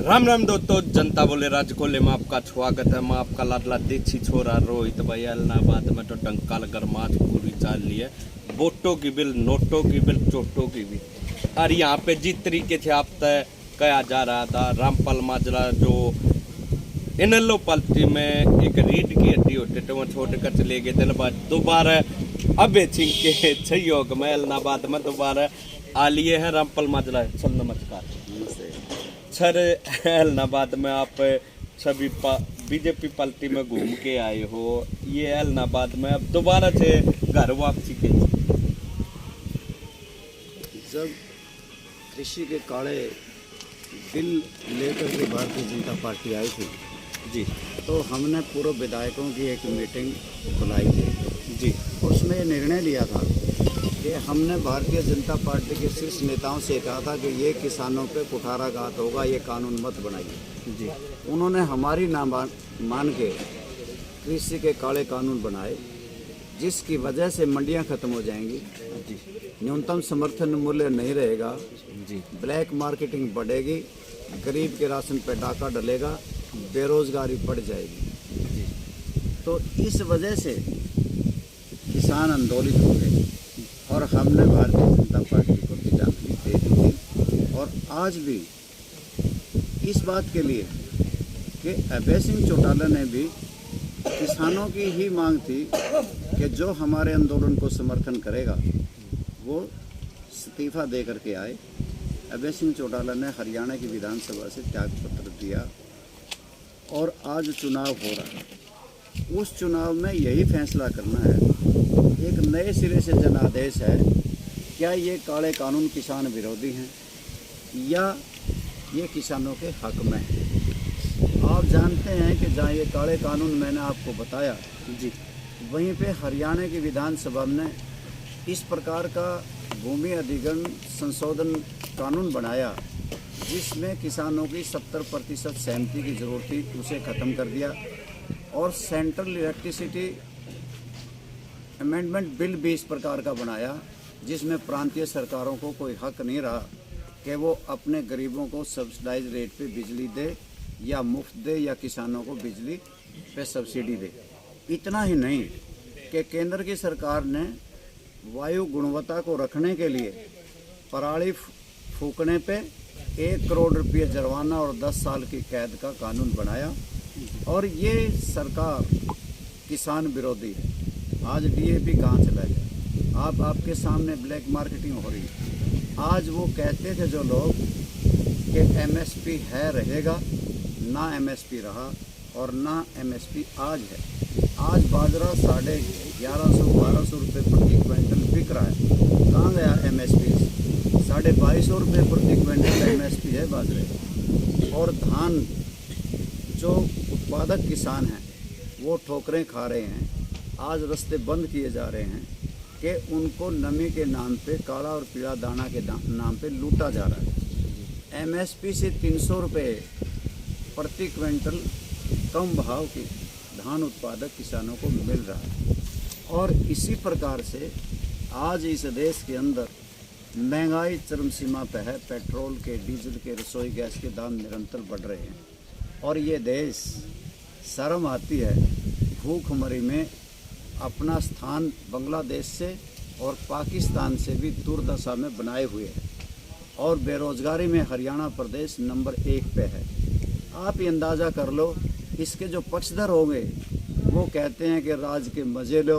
राम राम दोस्तों, जनता बोले राज कोले में आपका स्वागत है। मैं आपका लाडला देसी छोरा रोहित भाई इलाहाबाद में तो टंका लगर माच पूरी चाल ली है। वोटों की बिल, नोटों की बिल, चोटों की भी। और यहाँ पे जिस तरीके से आप तय कहा जा रहा था, रामपाल माजरा जो इनलो पार्टी में एक रीढ़ की हड्डी होते थे, वहाँ छोड़ कर चले गए। दिल बाद दोबारा अभय सिंह के सहयोग में इलाहाबाद में दोबारा आ लिए हैं रामपाल माजरा। सर नमस्कार। सर इलाहाबाद में आप सभी बीजेपी पार्टी में घूम के आए हो, ये इलाहाबाद में अब दोबारा से घर वापसी के जब कृषि के काले बिल लेकर के भारतीय जनता पार्टी आई थी जी, तो हमने पूर्व विधायकों की एक मीटिंग बुलाई थी जी। उसमें ये निर्णय लिया था कि हमने भारतीय जनता पार्टी के शीर्ष नेताओं से कहा था कि ये किसानों पे कुठाराघात होगा, ये कानून मत बनाइए जी। उन्होंने हमारी ना मान के कृषि के काले कानून बनाए, जिसकी वजह से मंडियां खत्म हो जाएंगी जी, न्यूनतम समर्थन मूल्य नहीं रहेगा जी, ब्लैक मार्केटिंग बढ़ेगी, गरीब के राशन पे डाका डलेगा, बेरोजगारी बढ़ जाएगी। तो इस वजह से किसान आंदोलित हो गए और हमने भारतीय जनता पार्टी को तिलांजलि दे दी थी। और आज भी इस बात के लिए कि अभय सिंह चौटाला ने भी किसानों की ही मांग थी कि जो हमारे आंदोलन को समर्थन करेगा वो इस्तीफा दे करके आए। अभय सिंह चौटाला ने हरियाणा की विधानसभा से त्यागपत्र दिया और आज चुनाव हो रहा है। उस चुनाव में यही फैसला करना है, एक नए सिरे से जनादेश है, क्या ये काले कानून किसान विरोधी हैं या ये किसानों के हक में है। आप जानते हैं कि जहाँ ये काले कानून मैंने आपको बताया जी, वहीं पे हरियाणा की विधानसभा में इस प्रकार का भूमि अधिग्रहण संशोधन कानून बनाया जिसमें किसानों की 70% सहमति की जरूरत थी, उसे ख़त्म कर दिया। और सेंट्रल इलेक्ट्रिसिटी अमेंडमेंट बिल भी इस प्रकार का बनाया जिसमें प्रांतीय सरकारों को कोई हक नहीं रहा कि वो अपने गरीबों को सब्सिडाइज रेट पे बिजली दे या मुफ्त दे या किसानों को बिजली पे सब्सिडी दे। इतना ही नहीं कि केंद्र की सरकार ने वायु गुणवत्ता को रखने के लिए पराली फूकने पे 1 करोड़ रुपये जुर्माना और 10 साल की कैद का कानून बनाया। और ये सरकार किसान विरोधी है। आज डीएपी कहाँ चला गया, आपके सामने ब्लैक मार्केटिंग हो रही है। आज वो कहते थे जो लोग कि एमएसपी है रहेगा, ना एमएसपी रहा और ना एमएसपी आज है। आज बाजरा 1150-1200 रुपये प्रति क्विंटल बिक रहा है। कहाँ गया एमएसपी? 2250 रुपये प्रति क्विंटल एमएसपी है बाजरे। और धान जो उत्पादक किसान हैं वो ठोकरें खा रहे हैं। आज रास्ते बंद किए जा रहे हैं कि उनको नमी के नाम पे, काला और पीला दाना के नाम पे लूटा जा रहा है। एमएसपी से 300 रुपये प्रति क्विंटल कम भाव की धान उत्पादक किसानों को मिल रहा है। और इसी प्रकार से आज इस देश के अंदर महंगाई चरम सीमा पर है। पेट्रोल के, डीजल के, रसोई गैस के दाम निरंतर बढ़ रहे हैं और ये देश, शर्म आती है, भूखमरी में अपना स्थान बांग्लादेश से और पाकिस्तान से भी दुर्दशा में बनाए हुए है। और बेरोजगारी में हरियाणा प्रदेश नंबर 1 पे है। आप ये अंदाज़ा कर लो, इसके जो पक्षधर होंगे वो कहते हैं कि राज के मज़े लो।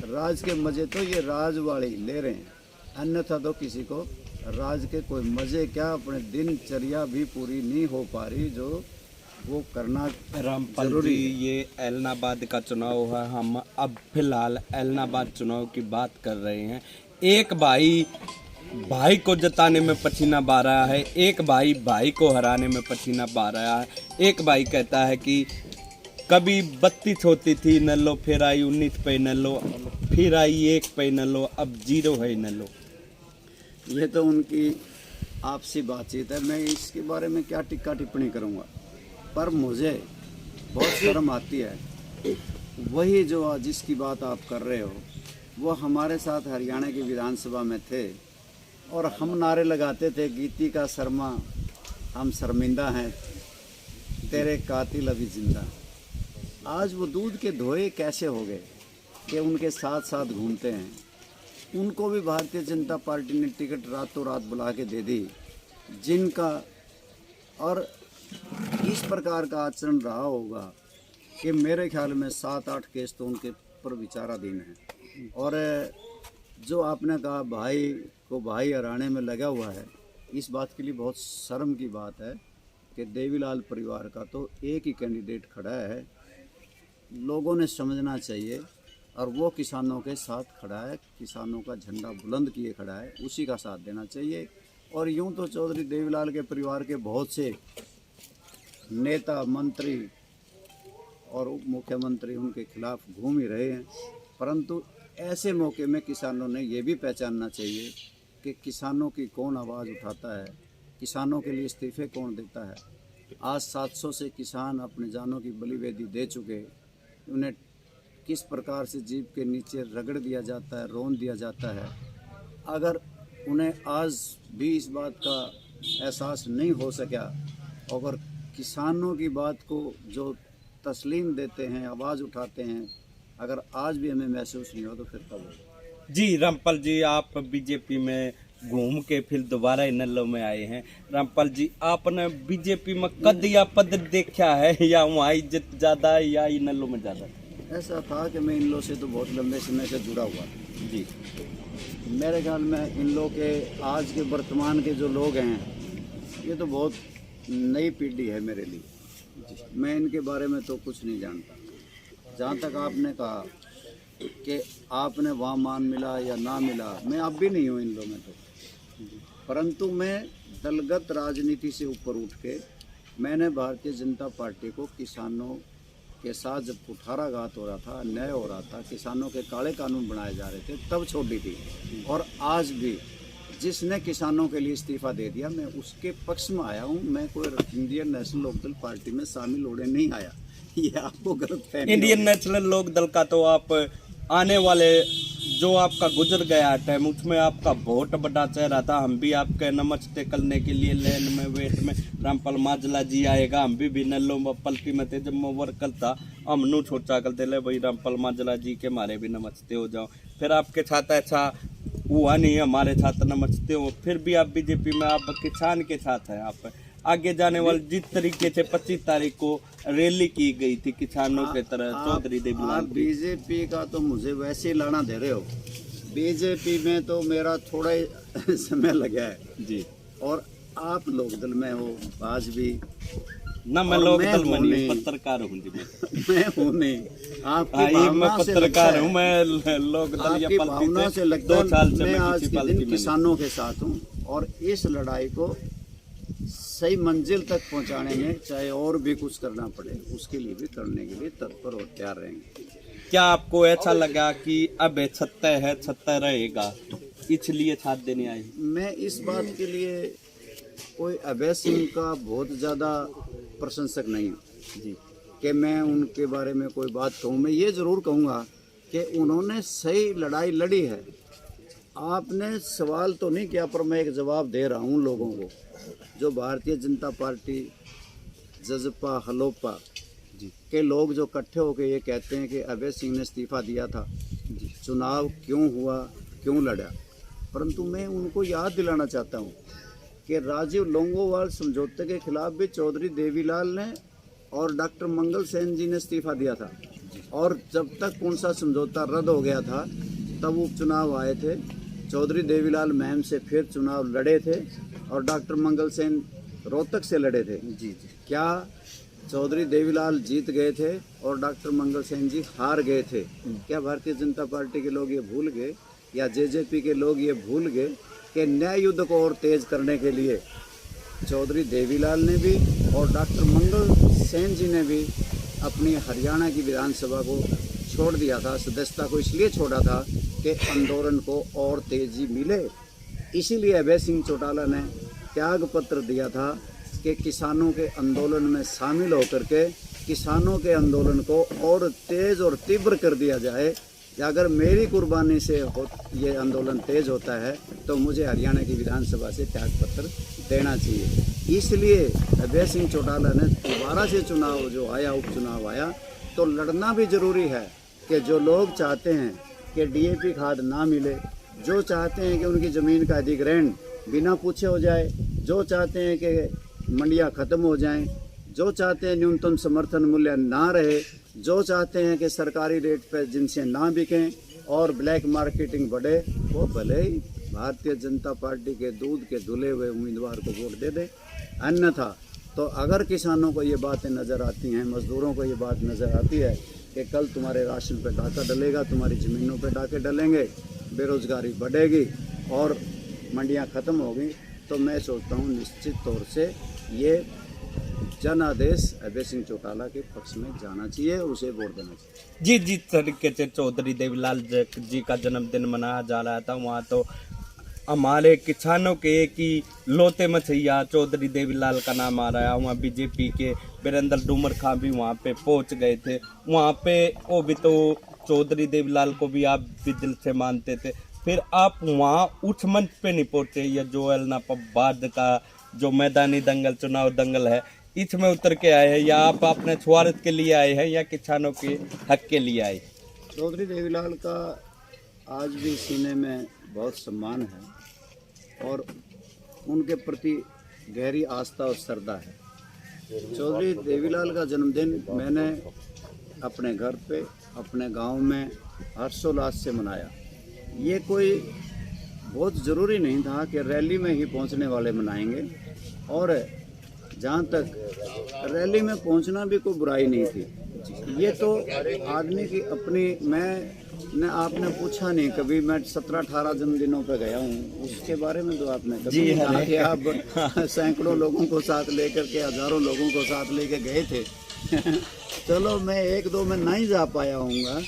राज के मज़े तो ये राज वाले ही ले रहे हैं, अन्यथा तो किसी को राज के कोई मज़े क्या, अपने दिनचर्या भी पूरी नहीं हो पा रही जो वो करना रामपाल जी। ये इलाहाबाद का चुनाव है, हम अब फिलहाल इलाहाबाद चुनाव की बात कर रहे हैं। एक भाई को जताने में पसीना बहा रहा है, एक भाई को हराने में पसीना बहा रहा है। एक भाई कहता है कि कभी 32 होती थी न लो, फिर आई 19 पे न लो, फिर आई 1 पे न लो, अब 0 है न लो। ये तो उनकी आपसी बातचीत है, मैं इसके बारे में क्या टिक्का टिप्पणी करूँगा। पर मुझे बहुत शर्म आती है। वही जो जिसकी बात आप कर रहे हो वो हमारे साथ हरियाणा की विधानसभा में थे और हम नारे लगाते थे, गीती का शर्मा हम शर्मिंदा हैं, तेरे कातिल अभी जिंदा। आज वो दूध के धोए कैसे हो गए कि उनके साथ साथ घूमते हैं। उनको भी भारतीय जनता पार्टी ने टिकट रातों रात बुला के दे दी, जिनका और इस प्रकार का आचरण रहा होगा कि मेरे ख्याल में 7-8 केस तो उनके पर विचाराधीन हैं। और जो आपने कहा भाई को भाई हराने में लगा हुआ है, इस बात के लिए बहुत शर्म की बात है कि देवीलाल परिवार का तो एक ही कैंडिडेट खड़ा है। लोगों ने समझना चाहिए, और वो किसानों के साथ खड़ा है, किसानों का झंडा बुलंद किए खड़ा है, उसी का साथ देना चाहिए। और यूं तो चौधरी देवीलाल के परिवार के बहुत से नेता, मंत्री और उप मुख्यमंत्री उनके खिलाफ घूम ही रहे हैं, परंतु ऐसे मौके में किसानों ने ये भी पहचानना चाहिए कि किसानों की कौन आवाज़ उठाता है, किसानों के लिए इस्तीफे कौन देता है। आज 700 से किसान अपने जानों की बलिवेदी दे चुके, उन्हें किस प्रकार से जीप के नीचे रगड़ दिया जाता है, रोन दिया जाता है। अगर उन्हें आज भी इस बात का एहसास नहीं हो सका, अगर किसानों की बात को जो तस्लीम देते हैं, आवाज़ उठाते हैं, अगर आज भी हमें महसूस नहीं हो तो फिर कब होगा। जी रामपाल जी, आप बीजेपी में घूम के फिर दोबारा इनेलो में आए हैं। रामपाल जी, आपने बीजेपी में कद या पद देखा है, या वहाँ इज्जत ज़्यादा है या इनेलो में ज़्यादा? ऐसा था कि मैं इन लोग से तो बहुत लंबे समय से जुड़ा हुआ जी। मेरे ख्याल में इन लोग के आज के वर्तमान के जो लोग हैं, ये तो बहुत नई पीढ़ी है मेरे लिए। मैं इनके बारे में तो कुछ नहीं जानता। जहाँ तक आपने कहा कि आपने वहाँ मान मिला या ना मिला, मैं अब भी नहीं हूँ इन लोगों में तो, परंतु मैं दलगत राजनीति से ऊपर उठ के मैंने भारतीय जनता पार्टी को किसानों के साथ जब कुठाराघात हो रहा था, अन्याय हो रहा था, किसानों के काले कानून बनाए जा रहे थे, तब छोड़ी थी। और आज भी जिसने किसानों के लिए इस्तीफा दे दिया, मैं उसके पक्ष में आया हूँ। मैं कोई इंडियन नेशनल लोकदल पार्टी में शामिल होने नहीं आया, ये आपको गलत फहमी। इंडियन नेशनल लोकदल का तो आप आने वाले जो आपका गुजर गया टाइम, उसमें आपका बहुत बड़ा चेहरा था। हम भी आपके नमस्ते करने के लिए लेन में वेट में रामपाल माजला जी आएगा, हम भी नल्लो में पलटी में थे। जब मैं वर्कर था, हम नू सोचा करते ले भाई रामपाल माजला जी के हमारे भी नमस्ते हो जाओ। फिर आपके साथ ऐसा हुआ नहीं, हमारे साथ नमस्ते हो। फिर भी आप बीजेपी में, आप किसान के साथ हैं। आप आगे जाने वाले जिस तरीके से 25 तारीख को रैली की गई थी किसानों के तरह, चौधरी देवीलाल की। बीजेपी का तो मुझे वैसे ही लाना दे रहे हो। बीजेपी में तो मेरा थोड़ा ही समय लगा है जी, और आप लोकदल में हो आज भी ना। मैं लोकदल में नहीं, पत्रकार हूँ जी। मैं हूँ नहीं, आपकी मैं पत्रकार हूँ। मैं लोकदल या भावना से लगता है 2 साल से मैं आज के दिन किसानों के साथ हूँ, और इस लड़ाई को सही मंजिल तक पहुंचाने में चाहे और भी कुछ करना पड़े, उसके लिए भी करने के लिए तत्पर और तैयार रहेंगे। क्या आपको ऐसा लगा कि अब 76 है, 76 रहेगा, इसलिए साथ देने आए? मैं इस बात के लिए कोई अभय सिंह का बहुत ज़्यादा प्रशंसक नहीं हूँ जी कि मैं उनके बारे में कोई बात कहूँ। मैं ये ज़रूर कहूँगा कि उन्होंने सही लड़ाई लड़ी है। आपने सवाल तो नहीं किया, पर मैं एक जवाब दे रहा हूँ लोगों को। जो भारतीय जनता पार्टी, जजपा, हलोपा के लोग जो इकट्ठे होकर ये कहते हैं कि अभय सिंह ने इस्तीफा दिया था, चुनाव क्यों हुआ, क्यों लड़ा, परंतु मैं उनको याद दिलाना चाहता हूँ कि राजीव लोंगोवाल समझौते के खिलाफ भी चौधरी देवीलाल ने और डॉक्टर मंगल सेन जी ने इस्तीफा दिया था। और जब तक कौन सा समझौता रद्द हो गया था, तब उपचुनाव आए थे। चौधरी देवीलाल महम से फिर चुनाव लड़े थे और डॉक्टर मंगल सेन रोहतक से लड़े थे। जी। क्या चौधरी देवीलाल जीत गए थे और डॉक्टर मंगल सेन जी हार गए थे? क्या भारतीय जनता पार्टी के लोग ये भूल गए, या जेजेपी के लोग ये भूल गए कि न्याय युद्ध को और तेज करने के लिए चौधरी देवीलाल ने भी और डॉक्टर मंगल सेन जी ने भी अपनी हरियाणा की विधानसभा को छोड़ दिया था। सदस्यता को इसलिए छोड़ा था कि आंदोलन को और तेजी मिले। इसीलिए अभय सिंह चौटाला ने त्याग पत्र दिया था कि किसानों के आंदोलन में शामिल होकर के किसानों के आंदोलन को और तेज और तीव्र कर दिया जाए, कि अगर मेरी कुर्बानी से ये आंदोलन तेज होता है तो मुझे हरियाणा की विधानसभा से त्याग पत्र देना चाहिए। इसलिए अभय सिंह चौटाला ने दोबारा से चुनाव जो आया, उपचुनाव आया, तो लड़ना भी जरूरी है कि जो लोग चाहते हैं कि डीएपी खाद ना मिले, जो चाहते हैं कि उनकी ज़मीन का अधिग्रहण बिना पूछे हो जाए, जो चाहते हैं कि मंडियां ख़त्म हो जाएं, जो चाहते हैं न्यूनतम समर्थन मूल्य ना रहे, जो चाहते हैं कि सरकारी रेट पर जिनसे ना बिकें और ब्लैक मार्केटिंग बढ़े, वो भले ही भारतीय जनता पार्टी के दूध के धुले हुए उम्मीदवार को वोट दे दें। अन्यथा तो अगर किसानों को ये बातें नज़र आती हैं, मज़दूरों को ये बात नज़र आती है कि कल तुम्हारे राशन पे डाका डलेगा, तुम्हारी ज़मीनों पे डाके डलेंगे, बेरोज़गारी बढ़ेगी और मंडियां ख़त्म होगी, तो मैं सोचता हूँ निश्चित तौर से ये जनादेश अभय सिंह चौटाला के पक्ष में जाना चाहिए, उसे वोट देना चाहिए। जी जिस तरीके से चौधरी देवीलाल जी का जन्मदिन मनाया जा रहा था, वहाँ तो हमारे किसानों के एक ही लोते मछैया चौधरी देवीलाल का नाम आ रहा है। वहाँ बीजेपी के वीरेंद्र डूमर खां भी वहाँ पे पहुँच गए थे। वहाँ पे वो भी तो चौधरी देवीलाल को भी आप भी दिल से मानते थे, फिर आप वहाँ उस मंच पे नहीं पहुँचे। या जो एलना बाद का जो मैदानी दंगल, चुनाव दंगल है, इसमें उतर के आए हैं, या आप अपने स्वार्थ के लिए आए हैं या किसानों के हक के लिए आए? चौधरी देवीलाल का आज भी सीने में बहुत सम्मान है और उनके प्रति गहरी आस्था और श्रद्धा है। चौधरी देवीलाल का जन्मदिन मैंने अपने घर पे, अपने गांव में हर्षोल्लास से मनाया। ये कोई बहुत ज़रूरी नहीं था कि रैली में ही पहुंचने वाले मनाएंगे, और जहाँ तक रैली में पहुंचना भी कोई बुराई नहीं थी। ये तो आदमी की अपनी, मैंने आपने पूछा नहीं कभी, मैं 17-18 जन्मदिनों पे गया हूँ, उसके बारे में तो आपने कभी नहीं कहा कि आप सैकड़ों लोगों को साथ लेकर के, हज़ारों लोगों को साथ लेके गए थे। चलो मैं 1-2 में नहीं जा पाया हूँगा,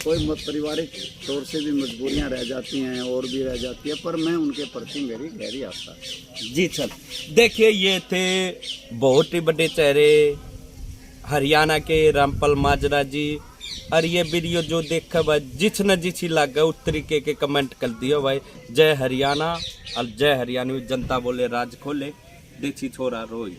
कोई पारिवारिक तौर से भी मजबूरियां रह जाती हैं और भी रह जाती है, पर मैं उनके प्रति मेरी गहरी आस्था है। जी सर, देखिए ये थे बहुत ही बड़े चेहरे हरियाणा के रामपाल माजरा जी। और ये वीडियो जो देखा भाई जिस न जिस लगा उस तरीके के कमेंट कर दियो भाई। जय हरियाणा और जय हरियाणवी जनता बोले राज खोले, देसी छोरा रोई।